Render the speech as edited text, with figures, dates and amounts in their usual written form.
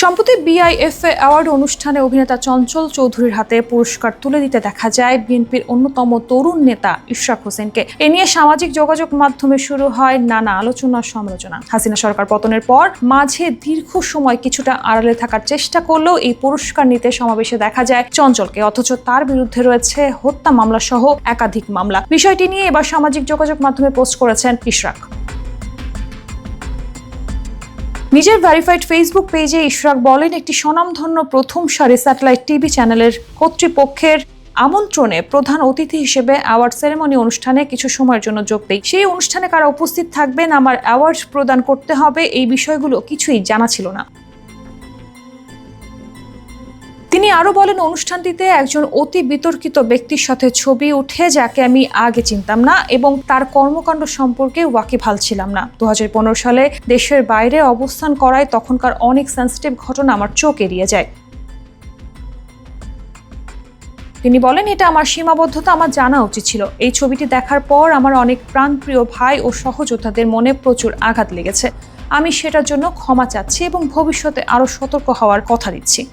সম্প্রতি বিআইএফএ অ্যাওয়ার্ড অনুষ্ঠানে অভিনেতা চঞ্চল চৌধুরীর হাতে পুরস্কার তুলে দিতে দেখা যায় বিএনপির অন্যতম তরুণ নেতা ইশরাক হোসেনকে। এ নিয়ে সামাজিক যোগাযোগ মাধ্যমে শুরু হয় নানা আলোচনা সমালোচনা। হাসিনা সরকার পতনের পর মাঝে দীর্ঘ সময় কিছুটা আড়ালে থাকার চেষ্টা করলেও এই পুরস্কার নিতে সমাবেশে দেখা যায় চঞ্চলকে, অথচ তার বিরুদ্ধে রয়েছে হত্যা মামলা সহ একাধিক মামলা। বিষয়টি নিয়ে এবার সামাজিক যোগাযোগ মাধ্যমে পোস্ট করেছেন ইশরাক। নিজের ভেরিফাইড ফেসবুক পেজে ইশরাক বলেন, একটি স্বনামধন্য প্রথম সারি স্যাটেলাইট টিভি চ্যানেলের কর্তৃপক্ষের আমন্ত্রণে প্রধান অতিথি হিসেবে অ্যাওয়ার্ড সেরেমনি অনুষ্ঠানে কিছু সময়ের জন্য যোগ দেই। সেই অনুষ্ঠানে কারা উপস্থিত থাকবেন, আমার অ্যাওয়ার্ড প্রদান করতে হবে, এই বিষয়গুলো কিছুই জানা ছিল না। তিনি আরো বলেন, অনুষ্ঠানটিতে একজন অতি বিতর্কিত ব্যক্তির সাথে ছবি উঠে যাকে আমি আগে চিনতাম না এবং তার কর্মকাণ্ড সম্পর্কে ওয়াকিবহাল ছিলাম না। 2015 সালে দেশের বাইরে অবস্থান করায় তখনকার অনেক সেন্সিটিভ ঘটনা আমার চোখ এড়িয়ে যায়। তিনি বলেন, এটা আমার সীমাবদ্ধতা, আমার জানা উচিত ছিল। এই ছবিটি দেখার পর আমার অনেক প্রাণপ্রিয় ভাই ও সহযোদ্ধাদের মনে প্রচুর আঘাত লেগেছে। আমি সেটার জন্য ক্ষমা চাচ্ছি এবং ভবিষ্যতে আরো সতর্ক হওয়ার কথা দিচ্ছি।